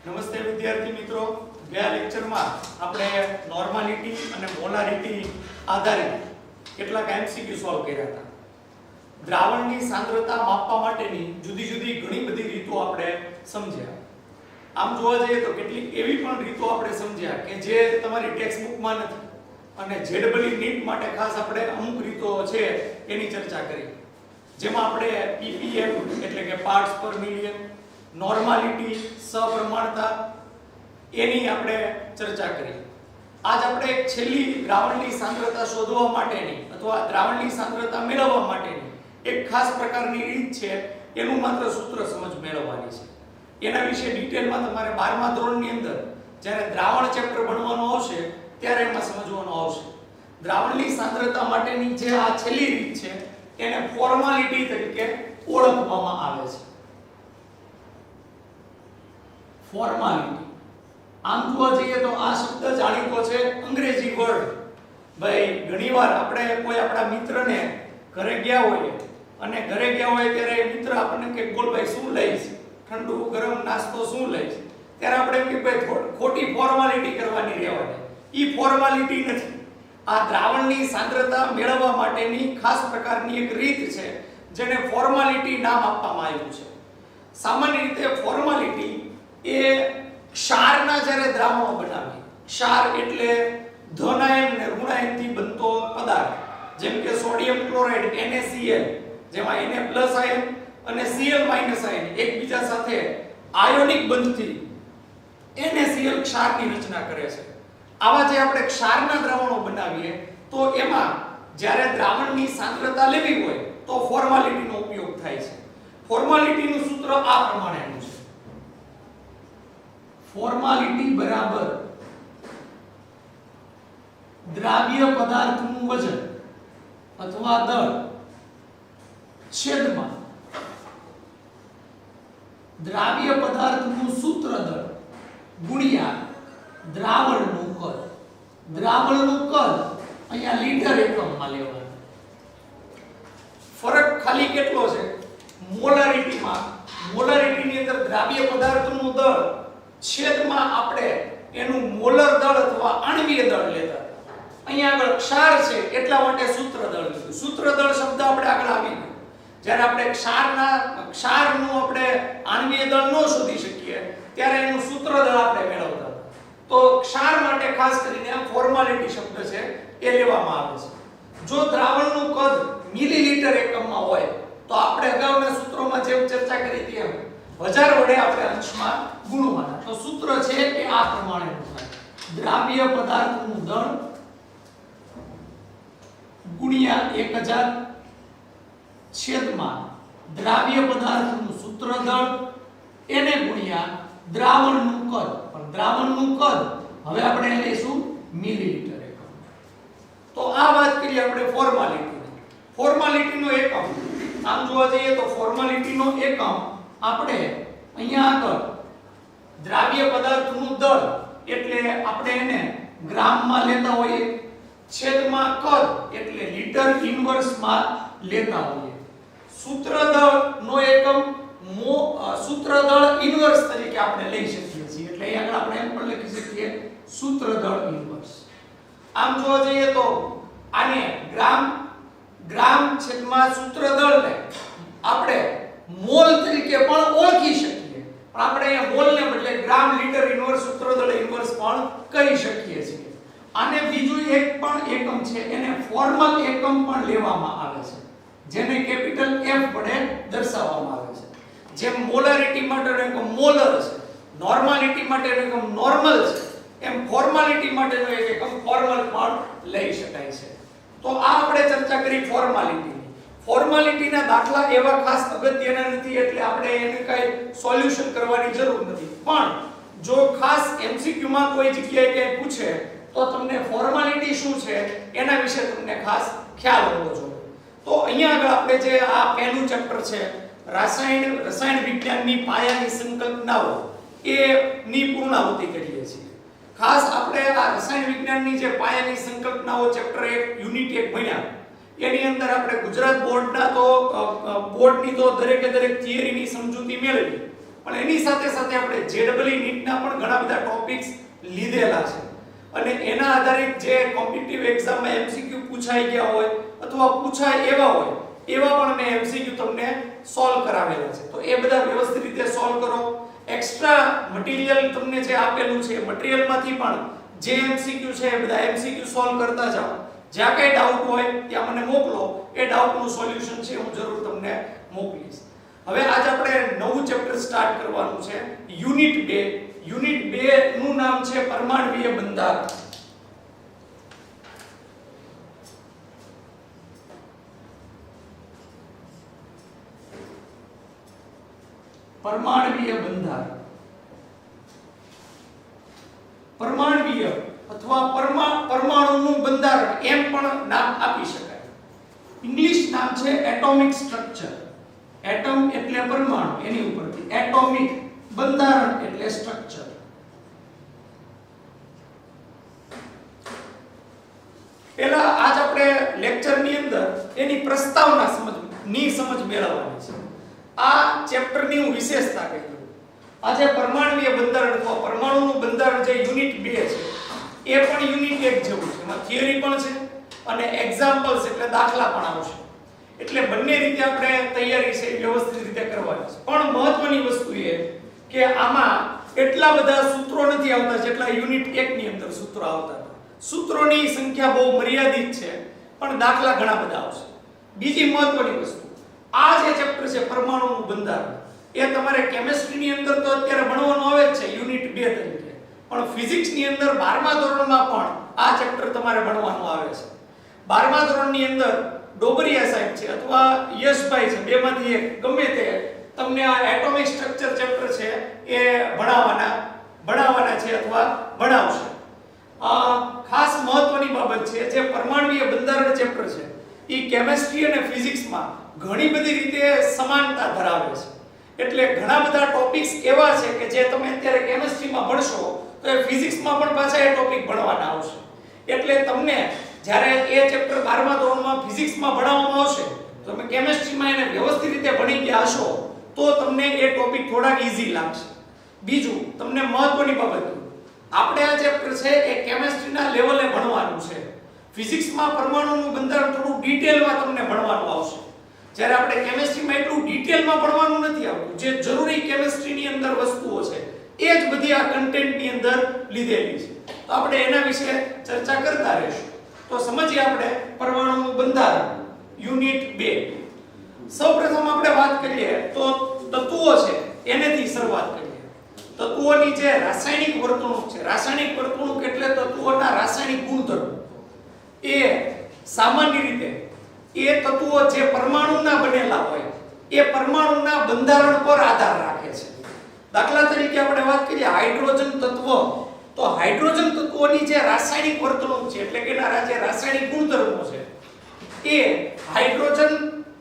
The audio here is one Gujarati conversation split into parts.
નમસ્તે વિદ્યાર્થી મિત્રો, ગયા લેક્ચરમાં આપણે નોર્માલિટી અને મોલારિટી આધારિત કેટલાક એમસીક્યુ સોલ્વ કર્યા હતા. દ્રાવણની સાંદ્રતા માપવા માટેની જુદી જુદી ઘણી બધી રીતો આપણે સમજ્યા. આમ જોવા જઈએ તો કેટલીક એવી પણ રીતો આપણે સમજ્યા કે જે તમારી ટેક્સ્ટ બુકમાં નથી, અને જેડબલી નીટ માટે ખાસ આપણે અમુક રીતો છે એની ચર્ચા કરી, જેમાં આપણે ppm એટલે કે પાર્ટ્સ પર મિલિયન, નોર્માલિટી, સપ્રમાણતા એની આપણે ચર્ચા કરી. આજ આપણે એક છેલ્લી દ્રાવણની સાંદ્રતા શોધવા માટેની અથવા દ્રાવણની સાંદ્રતા મેળવવા માટેની એક ખાસ પ્રકારની રીત છે, એનું માત્ર સૂત્ર સમજ મેળવવાની છે. એના વિશે ડિટેલમાં તમારે 12મા ધોરણની અંદર જ્યારે દ્રાવણ ચેપ્ટર ભણવાનું આવશે ત્યારે એમાં સમજવાનું આવશે. દ્રાવણની સાંદ્રતા માટેની જે આ છેલ્લી રીત છે એને ફોર્માલિટી તરીકે ઓળખવામાં આવે છે. ફોર્માલિટી આમ જોવા જઈએ તો આ શબ્દ જાણીતો છે, અંગ્રેજી વર્ડ. ભાઈ ઘણીવાર આપણે કોઈ આપણા મિત્રને ઘરે ગયા હોઈએ અને ઘરે ગયા હોય ત્યારે મિત્ર આપણને કે બોલ ભાઈ શું લઈશ, ઠંડુ ગરમ નાસ્તો શું લઈશ, ત્યારે આપણે એમ કે ભાઈ ખોટી ફોર્માલિટી કરવાની રહેવાની. ઈ ફોર્માલિટી નથી. આ દ્રાવણની સાંદ્રતા મેળવવા માટેની ખાસ પ્રકારની એક રીત છે જેને ફોર્માલિટી નામ આપવામાં આવ્યું છે. સામાન્ય રીતે ફોર્માલિટી એ ક્ષારના જ્યારે દ્રાવણો બનાવીએ, ક્ષાર એટલે ધનાયન અને ઋણાયનથી બનતો પદાર્થ, જેમ કે સોડિયમ ક્લોરાઇડ NaCl, જેમાં Na+ આયન અને Cl- આયન એકબીજા સાથે આયોનિક બંધથી NaCl ક્ષારની રચના કરે છે. આવા જે આપણે ક્ષારના દ્રાવણો બનાવીએ તો એમાં જ્યારે દ્રાવણની સાંદ્રતા લેવી હોય તો ફોર્માલિટીનો ઉપયોગ થાય છે. ફોર્માલિટીનું સૂત્ર આ પ્રમાણેનું છે. ફોર્માલિટી બરાબર દ્રાવ્ય પદાર્થનું વજન અથવા દળ છેદમાં દ્રાવ્ય પદાર્થનું સૂત્ર દળ ગુણ્યા દ્રાવણનું કદ. દ્રાવણનું કદ અહીંયા લીટર એકમમાં લેવાનું. ફરક ખાલી કેટલો છે? મોલારિટીમાં. મોલારિટીની અંદર દ્રાવ્ય પદાર્થનું દળ છેદમાં આપણે એનું મોલર દળ અથવા આણ્વીય દળ લેતા. અહીંયા આગળ ક્ષાર છે એટલા માટે સૂત્ર દળ લીધું. સૂત્ર દળ શબ્દ આપણે આગળ આવી ગયો. જ્યારે આપણે ક્ષારનું આપણે આણ્વીય દળ ન શોધી શકીએ ત્યારે એનું સૂત્ર દળ આપણે મેળવતા. તો ક્ષાર માટે ખાસ કરીને આ ફોર્માલિટી શબ્દ છે એ લેવામાં આવે છે. જો દ્રાવણનું કદ મિલીલીટર એકમમાં હોય તો આપણે અગાઉના સૂત્રોમાં જેમ ચર્ચા કરી હતી એમ 1000 વડે આપણે અંશમાં ગુણવાના. તો સૂત્ર છે કે આ પ્રમાણેનું થાય: દ્રાવ્ય પદાર્થનું દળ ગુણ્યા 1000 છેદમાં દ્રાવ્ય પદાર્થનું સૂત્ર દળ એને ગુણ્યા દ્રાવણનું કદ. પણ દ્રાવણનું કદ હવે આપણે લઈશું મિલીલીટર એકમ. તો આ વાત કરીએ આપણે ફોર્માલિટીની. ફોર્માલિટીનો એકમ આમ જોવા જઈએ તો ફોર્માલિટીનો એકમ આપણે અહીંયા આગળ દ્રાવ્ય પદાર્થનું દળ એટલે આપણે એને ગ્રામમાં લેતા હોઈએ, છેદમાં કદ એટલે લીટર ઇન્વર્સમાં લેતા હોઈએ. સૂત્ર દળનો એકમ સૂત્ર દળ ઇન્વર્સ તરીકે આપણે લઈ શકીએ છીએ. એટલે અહીં આગળ આપણે એમ પણ લખી શકીએ સૂત્ર દળ ઇન્વર્સ. આમ જોવા જઈએ તો આને ગ્રામ છેદમાં સૂત્ર દળને આપણે મોલ તરીકે પણ ઓળખી શકીએ, પણ આપણે અહીંયા મોલને બદલે ગ્રામ લીટર ઇન્વર્સ સૂત્ર દળ ઇન્વર્સ પણ કહી શકીએ છીએ. આને બીજું એક પણ એકમ છે એને ફોર્મલ એકમ પણ લેવામાં આવે છે, જેને કેપિટલ F વડે દર્શાવવામાં આવે છે. જેમ મોલારિટી માટેનો એકમ મોલર છે, નોર્માલિટી માટેનો એકમ નોર્મલ છે, એમ ફોર્માલિટી માટેનો એક એકમ ફોર્મલ પણ લઈ શકાય છે. તો આ આપણે ચર્ચા કરી ફોર્માલિટીની. ફોર્માલિટીના દાખલા એવા ખાસ અગત્યના નથી એટલે આપણે એને કઈ સોલ્યુશન કરવાની જરૂર નથી. પણ જો ખાસ MCQ માં કોઈ જગ્યાએ કંઈ પૂછે તો તમને ફોર્માલિટી શું છે એના વિશે તમને ખાસ ખ્યાલ હોવો જોઈએ. તો અહીંયા આગળ આપણે જે આ પહેલું ચેપ્ટર છે રસાયણ વિજ્ઞાનની પાયાની સંકલ્પનાઓ એની પૂર્ણાહુતિ કરીએ છીએ. ખાસ આપણે આ રસાયણ વિજ્ઞાનની જે પાયાની સંકલ્પનાઓ ચેપ્ટર 1 યુનિટ 1 ભણ્યા એની અંદર આપણે ગુજરાત બોર્ડની તો દરેકે દરેક થિયરીની સમજૂતી મેળવી, પણ એની સાથે સાથે આપણે જેડબલઈ નીટના પણ ઘણા બધા ટોપિક્સ લીધેલા છે અને એના આધારિત જે કોમ્પિટિટિવ એક્ઝામમાં એમસીક્યુ પૂછાઈ ગયા હોય અથવા પૂછાય એવા હોય એવા પણ મેં એમસીક્યુ તમને સોલ્વ કરાવેલા છે. તો એ બધા વ્યવસ્થિત રીતે સોલ્વ કરો. એક્સ્ટ્રા મટીરીયલ તમને જે આપેલું છે મટીરીયલમાંથી પણ જે એમસીક્યુ છે એ બધા એમસીક્યુ સોલ્વ કરતા જાઓ. જ્યાં કઈ ડાઉટ હોય ત્યાં મને મોકલો, એ ડાઉટનું સોલ્યુશન છે હું જરૂર તમને મોકલીશ. હવે આજ આપણે નવું ચેપ્ટર સ્ટાર્ટ કરવાનું છે, યુનિટ 2. યુનિટ 2 નું નામ છે પરમાણ્વીય બંધારણ. પરમાણ્વીય બંધારણ, પરમાણ્વીય અથવા પરમાણુનું બંધારણ એમ પણ નામ આપી શકાય. ઇંગ્લિશ નામ છે એટોમિક સ્ટ્રક્ચર. એટમ એટલે પરમાણુ, એની ઉપરથી એટોમિક, બંધારણ એટલે સ્ટ્રક્ચર. પહેલા આજ આપણે લેક્ચરની અંદર એની પ્રસ્તાવના સમજ મેળવવાની છે. આ ચેપ્ટરની હું વિશેષતા કહી દઉં. આજે પરમાણ્વીય બંધારણ અથવા પરમાણુનું બંધારણ જે યુનિટ 2 છે એ પણ યુનિટ 1 જેવું છે. એમાં થિયરી પણ છે અને એક્ઝામ્પલ્સ એટલે દાખલા પણ આવશે. એટલે બંને રીતે આપણે તૈયારી છે વ્યવસ્થિત રીતે કરવાની છે. પણ મહત્વની વસ્તુ એ કે આમાં એટલા બધા સૂત્રો નથી આવતા જેટલા યુનિટ 1 ની અંદર સૂત્રો આવતા હતા. સૂત્રોની સંખ્યા બહુ મર્યાદિત છે પણ દાખલા ઘણા બધા આવશે. બીજી મહત્વની વસ્તુ, આ જે ચેપ્ટર છે પરમાણુનું બંધારણ એ તમારે કેમિસ્ટ્રીની અંદર તો અત્યારે ભણવાનું આવે જ છે યુનિટ 2 તરીકે, પણ ફિઝિક્સની અંદર 12મા ધોરણમાં પણ આ ચેપ્ટર તમારે ભણવાનું આવે છે. 12મા ધોરણની અંદર ડોબરિયા સાહેબ છે અથવા યશભાઈ છે, બેમાંથી એક ગમે તે તમને આ એટોમિક સ્ટ્રક્ચર ચેપ્ટર છે એ ભણાવવાના છે અથવા ભણાવશે. ખાસ મહત્વની બાબત છે જે પરમાણ્વીય બંધારણ ચેપ્ટર છે એ કેમિસ્ટ્રી અને ફિઝિક્સમાં ઘણી બધી રીતે સમાનતા ધરાવે છે. એટલે ઘણા બધા ટોપિક્સ એવા છે કે જે તમે અત્યારે કેમિસ્ટ્રીમાં ભણશો તો એ ફિઝિક્સમાં પણ પાછા એ ટોપિક ભણવાના આવશે. એટલે તમને જ્યારે એ ચેપ્ટર 12મા ધોરણમાં ફિઝિક્સમાં ભણાવવામાં આવશે તો તમે કેમિસ્ટ્રીમાં એને વ્યવસ્થિત રીતે ભણી ગયા હશો તો તમને એ ટોપિક થોડાક ઈઝી લાગશે. બીજું તમને મહત્વની બાબત, આપણે આ ચેપ્ટર છે એ કેમિસ્ટ્રીના લેવલે ભણવાનું છે. ફિઝિક્સમાં પરમાણુનું બંધારણ થોડું ડિટેલમાં તમને ભણવાનું આવશે, જ્યારે આપણે કેમિસ્ટ્રીમાં એટલું ડિટેલમાં ભણવાનું નથી આવતું. જે જરૂરી કેમિસ્ટ્રીની અંદર વસ્તુઓ છે એ જ બધી આ કન્ટેન્ટની અંદર લીધેલી છે. તો આપણે એના વિશે ચર્ચા કરતા રહીશું. તો સમજીએ આપણે પરમાણુનું બંધારણ યુનિટ 2. સૌપ્રથમ આપણે વાત કરીએ તો તત્વો છે એનેથી શરૂઆત કરીએ. તત્વોની જે રાસાયણિક વર્તણૂક છે, રાસાયણિક વર્તણૂક એટલે તત્વોના રાસાયણિક ગુણધર્મો, એ સામાન્ય રીતે એ તત્વો જે પરમાણુના બનેલા હોય એ પરમાણુના બંધારણ પર આધાર રાખે છે. દાખલા તરીકે આપણે વાત કરીએ હાઇડ્રોજન તત્વ, તો હાઇડ્રોજન તત્વોની જે રાસાયણિક વર્તણૂક છે એટલે કે એના જે રાસાયણિક ગુણધર્મો છે એ હાઇડ્રોજન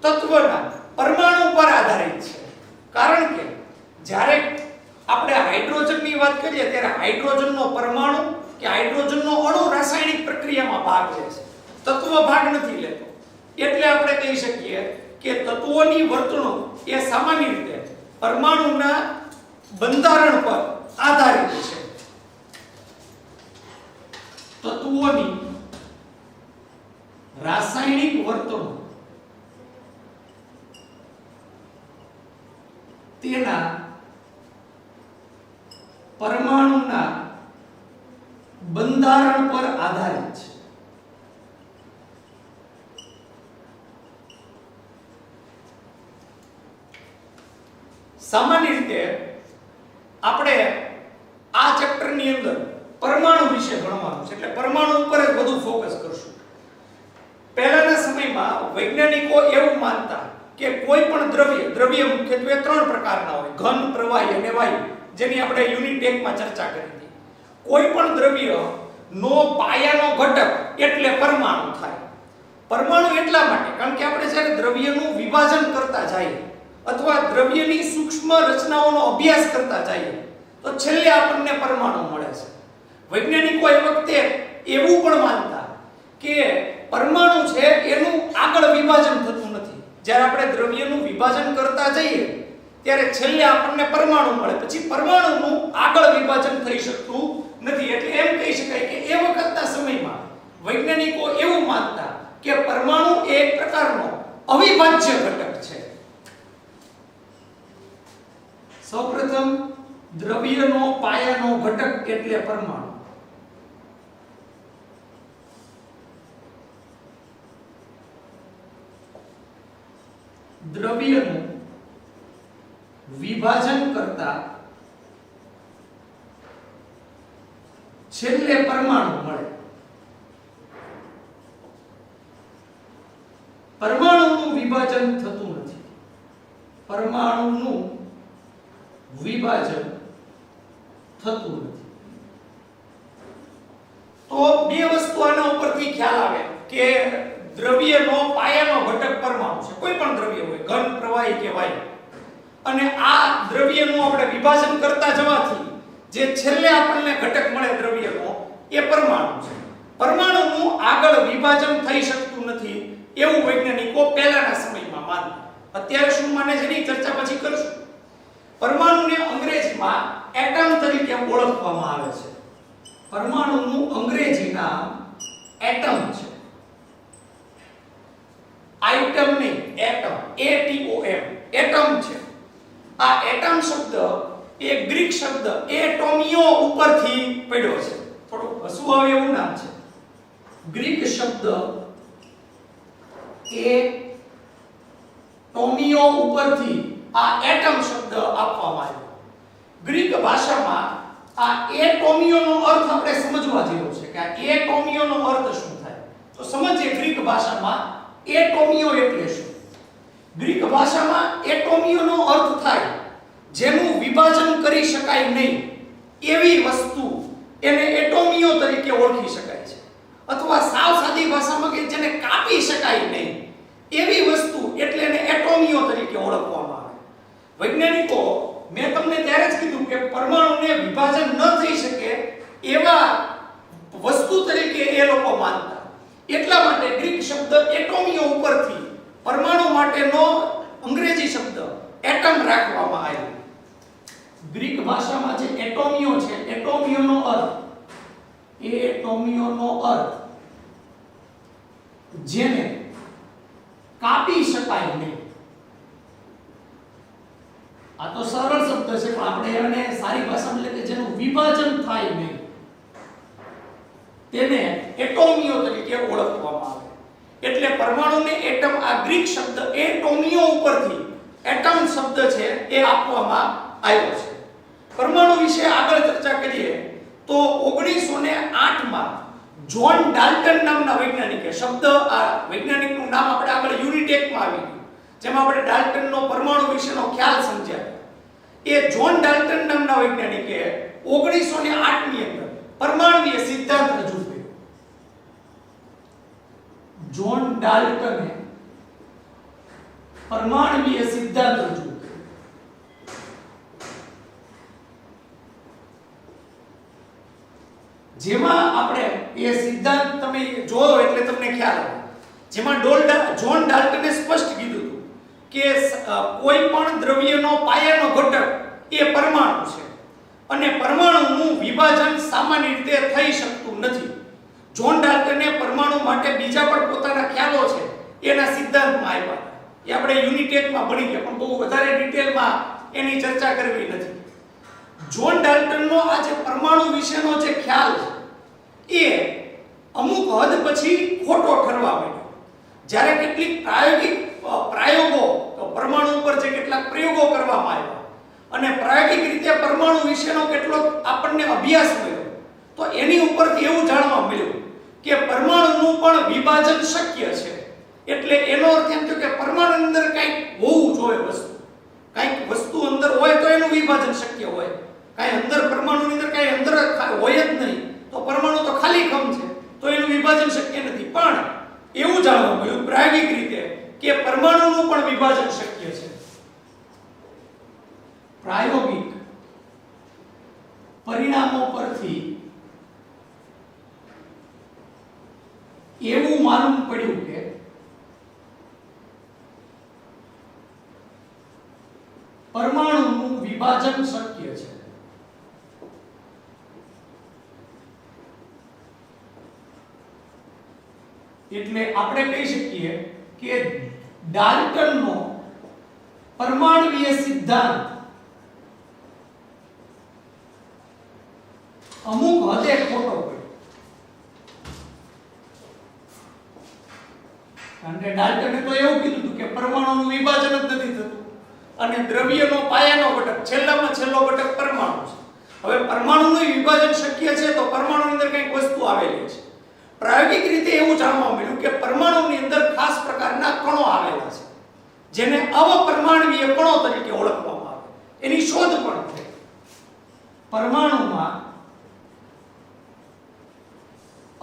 તત્વના પરમાણુ પર આધારિત છે. કારણ કે જ્યારે આપણે હાઇડ્રોજનની વાત કરીએ ત્યારે હાઇડ્રોજનનો પરમાણુ કે હાઇડ્રોજનનો અણુ રાસાયણિક પ્રક્રિયામાં ભાગ લે છે, તત્વ ભાગ નથી લેતો. એટલે આપણે કહી શકીએ કે તત્વોની વર્તણૂક એ સામાન્ય રીતે પરમાણુના બંધારણ પર આધારિત છે. તત્વોની રાસાયણિક વર્તણૂક તેના પરમાણુના બંધારણ પર આધારિત છે. સામાન્ય રીતે આપણે આ ચેપ્ટરની અંદર પરમાણુ વિશે ભણવાનું છે એટલે પરમાણુ ઉપર જ વધુ ફોકસ કરશું. પહેલાના સમયમાં વૈજ્ઞાનિકો એવું માનતા કે કોઈ પણ દ્રવ્ય મુખ્યત્વે 3 પ્રકારના હોય, ઘન, પ્રવાહી અને વાયુ, જેની આપણે યુનિટ 1 માં ચર્ચા કરી હતી. કોઈ પણ દ્રવ્યનો પાયાનો ઘટક એટલે પરમાણુ થાય. પરમાણુ એટલા માટે કારણ કે આપણે જ્યારે દ્રવ્યનું વિભાજન કરતા જઈએ અથવા દ્રવ્યની સૂક્ષ્મ રચનાઓનો અભ્યાસ કરતા જઈએ તો છેલ્લે આપણને પરમાણુ મળે છે. વૈજ્ઞાનિકો એ વખતે એવું પણ માનતા કે પરમાણુ છે એનું આગળ વિભાજન થતું નથી. જ્યારે આપણે દ્રવ્યનું વિભાજન કરતા જઈએ ત્યારે છેલ્લે આપણને પરમાણુ મળે, પછી પરમાણુનું આગળ વિભાજન થઈ શકતું નથી. એટલે એમ કહી શકાય કે એ વખતના સમયમાં વૈજ્ઞાનિકો એવું માનતા કે પરમાણુ એક પ્રકારનો અવિભાજ્ય ઘટક છે. સૌપ્રથમ દ્રવ્યનો પાયાનો ઘટક એટલે પરમાણુ. દ્રવ્યનું વિભાજન કરતા છેલ્લે પરમાણુ મળે. પરમાણુનું વિભાજન થતું નથી. પરમાણુનું વિભાજન થતું નથી. તો બે વસ્તુ આના ઉપરથી ખ્યાલ આવે કે દ્રવ્યનો પાયાનો ઘટક પરમાણુ છે. કોઈ પણ દ્રવ્ય હોય, ઘન, પ્રવાહી કે વાયુ, અને આ દ્રવ્યનું આપણે વિભાજન કરતા જવાથી જે છેલ્લે આપણને ઘટક મળે દ્રવ્યનો એ પરમાણુ છે. પરમાણુનું આગળ વિભાજન થઈ શકતું નથી એવું વૈજ્ઞાનિકો પહેલાના સમયમાં માનતા. અત્યારે શું માને છે એની ચર્ચા પછી કરશું. પરમાણુને અંગ્રેજીમાં એટમ તરીકે ઓળખવામાં આવે છે. પરમાણુનું અંગ્રેજી નામ એટમ છે. આઇટમ નહીં, એટમ, ATOM, એટમ છે. આ એટમ શબ્દ એ ગ્રીક શબ્દ એટોમિયો ઉપરથી પડ્યો છે. થોડું હસવું આવે એવું નામ છે. ગ્રીક શબ્દ એટોમિયો ઉપરથી આ એટમ શબ્દ આપવામાં આવ્યો. ગ્રીક ભાષામાં આ એટોમિયોનો અર્થ આપણે સમજવા જેવો છે કે આ એટોમિયોનો અર્થ શું થાય. તો સમજીએ ગ્રીક ભાષામાં એટોમિયો એટલે શું. ગ્રીક ભાષામાં એટોમિયોનો અર્થ થાય જેનું વિભાજન કરી શકાય નહીં એવી વસ્તુ, એને એટોમિયો તરીકે ઓળખી શકાય છે. અથવા સાવ સાદી ભાષામાં કે જેને કાપી શકાય નહીં એવી વસ્તુ એટલે એને એટોમિયો તરીકે ઓળખવામાં આવે. વૈજ્ઞાનિકો, મેં તમને ત્યારે જ કીધું કે પરમાણુને વિભાજન ન થઈ શકે એવા વસ્તુ તરીકે એ લોકો માનતા. એટલા માટે ગ્રીક શબ્દ એટોમિયો ઉપરથી પરમાણુ માટેનો અંગ્રેજી શબ્દ એટમ રાખવામાં આવ્યો. ગ્રીક ભાષામાં જે એટોમિયો છે, એટોમિયોનો અર્થ જેને કાપી શકાય નહીં. આ તો સરળ શબ્દ છે પણ આપણે એને સારી ભાષામાં એટલે કે જેનું વિભાજન થાય નહીં તેને એટોમિયો તરીકે ઓળખવામાં આવે. એટલે પરમાણુને એટમ, આ ગ્રીક શબ્દ એટોમિયો ઉપરથી એટમ શબ્દ છે એ આપવામાં આવ્યો છે. પરમાણુ વિશે આગળ ચર્ચા કરીએ તો 1908 માં જ્હોન ડાલ્ટન નામના વૈજ્ઞાનિકે, શબ્દ આ વૈજ્ઞાનિકનું નામ આપણે આગળ યુનિટેકમાં આવી ગયું જેમાં આપણે ડાલ્ટનનો પરમાણુ વિશેનો ખ્યાલ સમજ્યા. એ જ્હોન ડાલ્ટન નામના વૈજ્ઞાનિકે 1908 ની અંદર પરમાણુય સિદ્ધાંત રજૂ કર્યો. જ્હોન ડાલ્ટને પરમાણુય સિદ્ધાંત રજૂ કર્યો. જેમાં આપણે એ સિદ્ધાંત તમે જોવો એટલે તમને ખ્યાલ આવે. જેમાં જ્હોન ડાલ્ટને સ્પષ્ટ કીધું હતું કે કોઈ પણ દ્રવ્યનો પાયાનો ઘટક એ પરમાણુ છે અને પરમાણુનું વિભાજન સામાન્ય રીતે થઈ શકતું નથી. જ્હોન ડાલ્ટને પરમાણુ માટે બીજા પણ પોતાના ખ્યાલો છે એના સિદ્ધાંતમાં આવ્યા. એ આપણે યુનિટેકમાં ભણી ગયા પણ બહુ વધારે ડિટેલમાં એની ચર્ચા કરવી નથી. જ્હોન ડાલ્ટનનો આ જે પરમાણુ વિશેનો જે ખ્યાલ છે એ અમુક હદ પછી ખોટો ઠરવા માંડ્યો. જ્યારે કેટલીક પ્રયોગો પરમાણુ ઉપર જે કેટલાક પ્રયોગો કરવામાં આવ્યા અને પ્રાયોગિક રીતે પરમાણુ વિશેનો કેટલોક આપણને અભ્યાસ મળ્યો તો એની ઉપરથી એવું જાણવા મળ્યું કે પરમાણુનું પણ વિભાજન શક્ય છે. એટલે એનો અર્થ એમ થયો કે પરમાણુ અંદર કંઈક હોવું જોઈએ વસ્તુ. કંઈક વસ્તુ અંદર હોય તો એનું વિભાજન શક્ય હોય. કાંઈ અંદર પરમાણુની અંદર કાંઈ અંદર હોય જ નહીં તો પરમાણુ તો ખાલી ખમ છે તો એનું વિભાજન શક્ય નથી. પણ એવું જાણવા મળ્યું પ્રાયોગિક રીતે કે પરમાણુનું પણ વિભાજન શક્ય છે. પ્રાયોગિક પરિણામો પરથી એવું માલુમ પડ્યું કે પરમાણુ એટલે આપણે કહી શકીએ કે ડાલ્ટનનો પરમાણુય સિદ્ધાંત અમુક હદે ખોટો પડ્યો, કારણ કે ડાલ્ટને તો એવું કીધું હતું કે પરમાણુનું વિભાજન જ નથી થતું અને દ્રવ્યનો પાયાનો ઘટક છેલ્લામાં છેલ્લો ઘટક પરમાણુ છે. હવે પરમાણુનું વિભાજન શક્ય છે તો પરમાણુની અંદર કંઈક વસ્તુ આવેલી છે. પ્રાયોગિક રીતે એવું જાણવા મળ્યું કે પરમાણુની અંદર ખાસ પ્રકારના કણો આવેલા છે જેને અવપરમાણવીય કણો તરીકે ઓળખવામાં આવે. એની શોધ પણ થઈ. પરમાણુમાં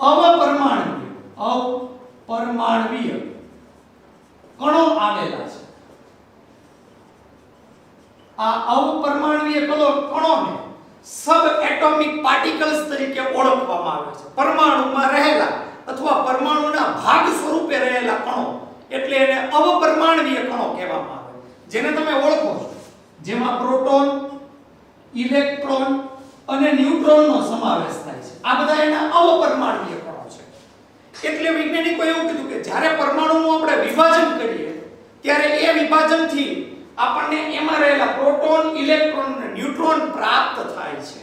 અવપરમાણવીય કણો આવેલા છે. આ અવપરમાણવીય કણોને સબ એટોમિક પાર્ટિકલ્સ તરીકે ઓળખવામાં આવે છે. પરમાણુમાં રહેલા અથવા પરમાણુના ભાગ સ્વરૂપે રહેલા કણો એટલે એને અવપરમાણવીય કણો કહેવામાં આવે, જેને તમે ઓળખો છો, જેમાં પ્રોટોન, ઇલેક્ટ્રોન અને ન્યુટ્રોનનો સમાવેશ થાય છે. આ બધા એના અવપરમાણવીય કણો છે. એટલે વૈજ્ઞાનિકો એવું કીધું કે જ્યારે પરમાણુનું આપણે વિભાજન કરીએ ત્યારે એ વિભાજનથી આપણને એમાં રહેલા પ્રોટોન, ઇલેક્ટ્રોન અને ન્યુટ્રોન પ્રાપ્ત થાય છે.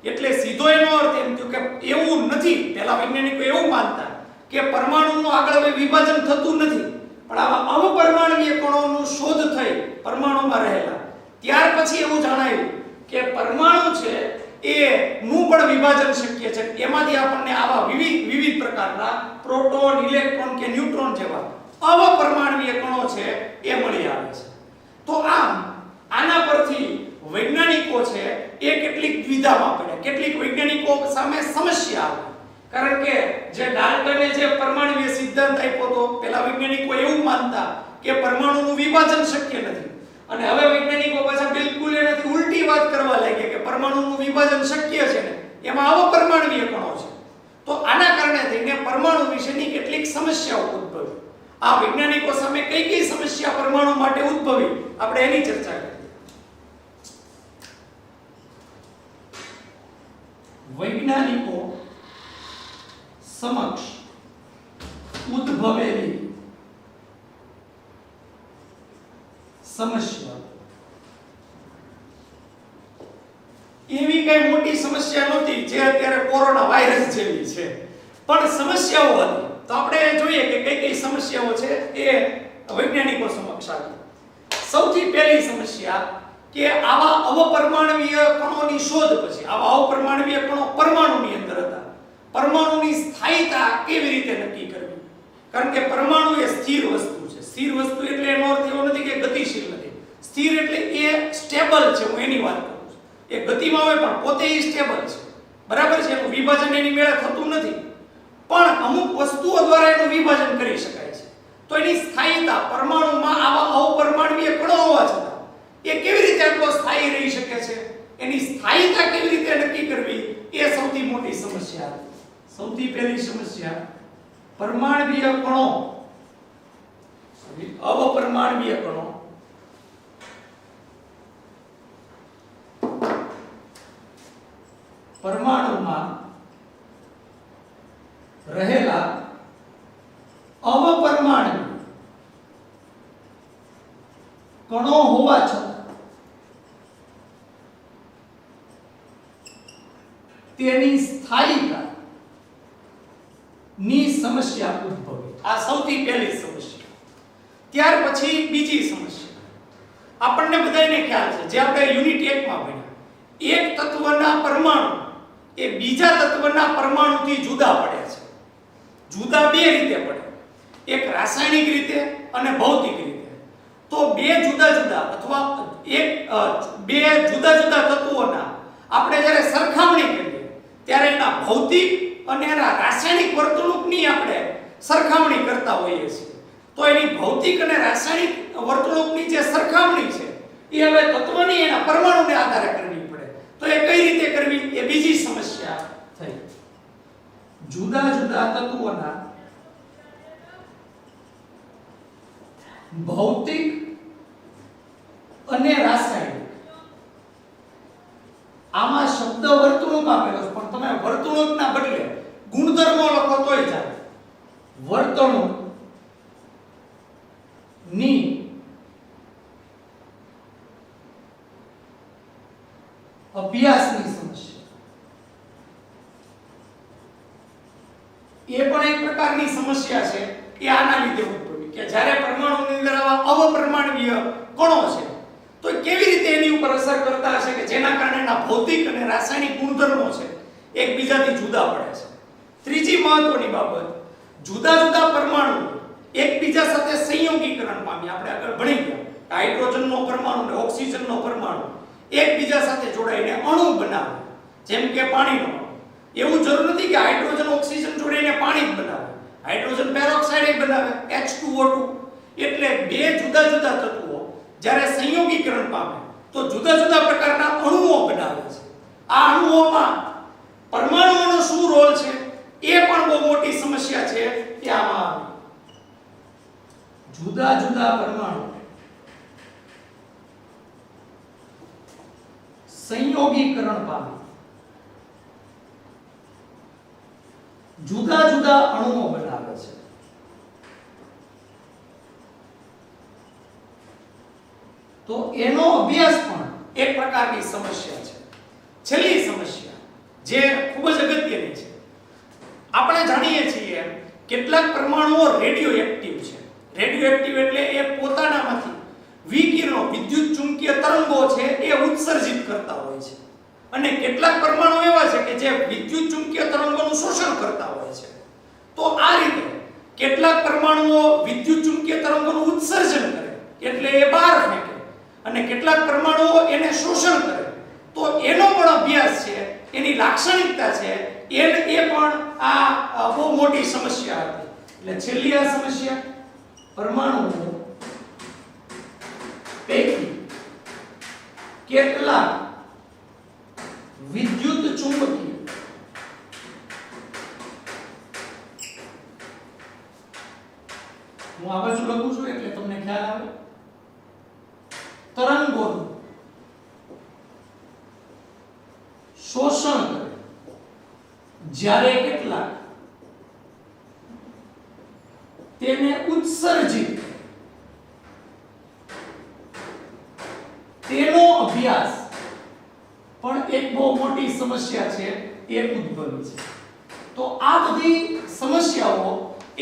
એટલે સીધો એનો અર્થ એમ થયો કે એવું નથી, પહેલા વૈજ્ઞાનિકો એવું માનતા કે પરમાણુનું આગળ વિભાજન થતું નથી, પણ આવા અવપરમાણવીય કણોનું શોધ થઈ પરમાણુમાં રહેલા ત્યાર પછી એવું જણાયું કે પરમાણુ છે એ નું પણ વિભાજન શક્ય છે. એમાંથી આપણને આવા વિવિધ પ્રકારના પ્રોટોન, ઇલેક્ટ્રોન કે ન્યુટ્રોન જેવા અવપરમાણવીય કણો છે એ મળી આવે છે. તો આમ આના પરથી વૈજ્ઞાનિકો છે એ કેટલીક દ્વિધામાં પડ્યા, કેટલીક વૈજ્ઞાનિકો સામે સમસ્યા આવી. કારણ કે જે ડાલ્ટને જે પરમાણુય સિદ્ધાંત આપ્યો હતો, પહેલા વૈજ્ઞાનિકો એવું માનતા કે પરમાણુનું વિભાજન શક્ય નથી, અને હવે વૈજ્ઞાનિકો પાછા બિલકુલ એનાથી ઉલટી વાત કરવા લાગ્યા કે પરમાણુનું વિભાજન શક્ય છે ને એમાં અવપરમાણવીય કણો છે. તો આના કારણે થઈને પરમાણુ વિશેની કેટલીક સમસ્યાઓ ઉદ્ભવી. આ વૈજ્ઞાનિકો સામે કઈ કઈ સમસ્યા પરમાણુ માટે ઉદ્ભવી આપણે એની ચર્ચા કરીએ. વૈજ્ઞાનિકો સમક્ષ ઉદ્ભવેલી સમસ્યા એવી કઈ મોટી સમસ્યા નહોતી જે અત્યારે કોરોના વાયરસ જેવી છે, પણ સમસ્યાઓ હતી. તો આપણે જોઈએ કે કઈ કઈ સમસ્યાઓ છે એ વૈજ્ઞાનિકો સમક્ષ આવી. સૌથી પહેલી સમસ્યા કે આવા અવપરમાણવીય કણોની શોધ પછી આવા અવપરમાણવીય કણો પરમાણુની અંદર હતા. પરમાણુની સ્થાયીતા કેવી રીતે નક્કી કરવી? કારણ કે પરમાણુ એ સ્થિર વસ્તુ છે. સ્થિર વસ્તુ એટલે એનો અર્થ એવો નથી કે ગતિશીલ નથી. સ્થિર એટલે એ સ્ટેબલ છે. હું એની વાત કરું છું. એ ગતિમાં હોય પણ પોતે એ સ્ટેબલ છે, બરાબર છે. એનું વિભાજન એની મેળે થતું નથી, પણ અમુક વસ્તુઓ દ્વારા એનું વિભાજન કરી શકાય છે. તો એની સ્થાયીતા પરમાણુમાં આવા અવપરમાણવીય કણો હોવા છતાં એ કેવી રીતે આટલો સ્થાયી રહી શકે છે, એની સ્થાયીતા કેવી રીતે નક્કી કરવી એ સૌથી મોટી સમસ્યા હતી. સૌથી પહેલી સમસ્યા પરમાણવીય કણો, અવપરમાણવીય કણો પરમાણુમાં રહેલા અવપરમાણવીય કણો હોવા છતાં તેની સ્થાયીતા ની સમસ્યા ઉદ્ભવી. આ સૌથી પહેલી સમસ્યા. ત્યાર પછી બીજી સમસ્યા આપણને બધાને ખ્યાલ છે, જે આપણે યુનિટ 1 માં ભણ્યા. એક તત્વના પરમાણુ એ બીજા તત્વના પરમાણુથી જુદા પડે છે. જુદા બે રીતે પડે, એક રાસાયણિક રીતે અને ભૌતિક રીતે. તો બે જુદા જુદા અથવા બે જુદા જુદા તત્વોના આપણે જ્યારે સરખામણી કરીએ ત્યારે એના ભૌતિક અને એના રાસાયણિક વર્તણૂકની આપણે સરખામણી કરતા હોઈએ છીએ. તો એની ભૌતિક અને રાસાયણિક વર્તણૂકની જે સરખામણી છે એ હવે તત્વની એના પરમાણુને આધારે કરવી પડે. તો એ કઈ રીતે કરવી એ બીજી સમસ્યા થઈ. જુદા જુદા તત્વોના ભૌતિક અને રાસાયણિક, આમાં શબ્દ વર્તણૂક આપેલો છે પણ તમે વર્તણૂકના બદલે ગુણધર્મો લખો તોય ચાલે. વર્તણૂકની અભ્યાસની સમસ્યા એ પણ એક પ્રકારની સમસ્યા છે એ આના લીધે ઉદ્ભવી કે જ્યારે પરમાણુની અંદર આવા અવપરમાણવીય કણો છે તો કેવી રીતે એની ઉપર અસર કરતા હશે કે જેના કારણે એના ભૌતિક અને રાસાયણિક ગુણધર્મો છે એકબીજાથી જુદા પડે છે. ત્રીજી મહત્વની બાબત, જુદા જુદા પરમાણુ એકબીજા સાથે સંયોગીકરણ પામી. આપણે આગળ ભણી ગયા હાઇડ્રોજનનો પરમાણુ અને ઓક્સિજનનો પરમાણુ એકબીજા સાથે જોડાઈને અણુ બનાવે, જેમ કે પાણીનો અણુ. એવું જરૂર નથી કે હાઇડ્રોજન ઓક્સિજન જોડીને પાણી જ બનાવે. હાઇડ્રોજન પેરોક્સાઇડ બનાવે H2O2. એટલે બે જુદા જુદા તત્વો જ્યારે સંયોગીકરણ પામે તો જુદા જુદા પ્રકારના અણુઓ બનાવે છે. આ અણુઓમાં પરમાણુઓનો શું રોલ છે એ પણ બહુ મોટી સમસ્યા છે કે આમાં જુદા જુદા પરમાણુ સંયોગીકરણ પામે જુદા જુદા અણુઓ બનાવે છે. તો એનો અભ્યાસ પણ એક પ્રકારની સમસ્યા છે. છેલ્લી સમસ્યા જે ખૂબ જ અગત્યની છે, આપણે જાણીએ છીએ કેટલાક પરમાણુઓ રેડિયો એક્ટિવ છે. રેડિયો એક્ટિવ એટલે એ પોતાનામાંથી વિકિરણો વિદ્યુત ચુંબકીય તરંગો છે એ ઉત્સર્જિત કરતા હોય છે, અને કેટલાક પરમાણુ એવા છે કે જે વિદ્યુત ચુંબકીય તરંગોનું શોષણ કરતા હોય છે. તો આ રીતે કેટલાક પરમાણુઓ વિદ્યુત ચુંબકીય તરંગોનું ઉત્સર્જન કરે એટલે એ બહાર ફેંકે, અને કેટલાક પરમાણુઓ એને શોષણ કરે. તો એનો પણ અભ્યાસ છે, એની લાક્ષણિકતા છે, એ પણ આ બહુ મોટી સમસ્યા હતી. એટલે છેલ્લી આ સમસ્યા પરમાણુઓ પૈકી કેટલાક વિદ્યુત ચુંબકીય હું આ બાજુ લખું છું એટલે તમને ખ્યાલ આવે, તરંગોનું શોષણ કરે જ્યારે કેટલાક તેને ઉત્સર્જિત તેનો અભ્યાસ પણ એક બહુ મોટી સમસ્યા છે એ ઉદ્ભવી છે. તો આ બધી સમસ્યાઓ એ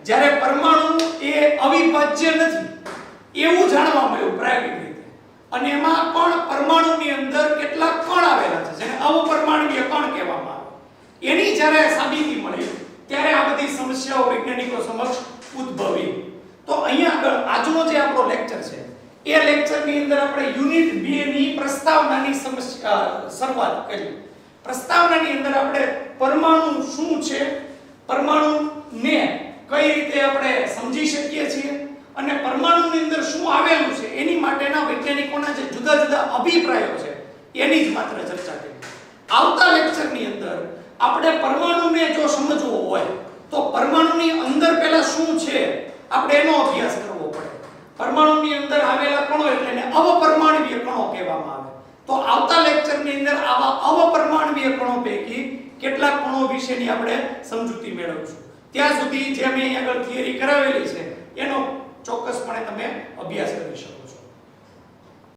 જ્યારે પરમાણુ એ અવિભાજ્ય નથી એવું જાણવા મળ્યું પ્રાયોગિક રીતે, અને એમાં પણ પરમાણુની અંદર કેટલાક કણ આવેલા છે જેને અવપરમાણવીય કણ કહેવામાં આવે. એની જ્યારે સાબિતી મળી ત્યારે આ બધી સમસ્યાઓ વૈજ્ઞાનિકો સમક્ષ ઉદ્ભવી. તો અહીંયા આગળ આજનો જે આપણો લેક્ચર છે એ લેક્ચરની અંદર આપણે યુનિટ 2 ની પ્રસ્તાવનાની શરૂઆત કરી. પ્રસ્તાવનાની અંદર આપણે પરમાણુ શું છે, પરમાણુને કઈ રીતે આપણે સમજી શકીએ છીએ, અને પરમાણુની અંદર શું આવેલું છે એની માટેના વૈજ્ઞાનિકોના જે જુદા જુદા અભિપ્રાયો છે એની જ માત્ર ચર્ચા કરી. આવતા લેક્ચરની અંદર આપણે પરમાણુને જો સમજવો હોય તો પરમાણુની અંદર પહેલા શું છે આપણે એનો અભ્યાસ કરવો પડે. પરમાણુની અંદર આવેલા કણો એટલે એને અવપરમાણવીય કણો કહેવામાં આવે. તો આવતા લેક્ચરની અંદર આવા અવપરમાણવીય કણો પૈકી કેટલાક કણો વિશેની આપણે સમજૂતી મેળવીશું. ત્યાં સુધી જે મેં અહીં આગળ થિયરી કરાવેલી છે એનો ચોક્કસપણે તમે અભ્યાસ કરી શકો.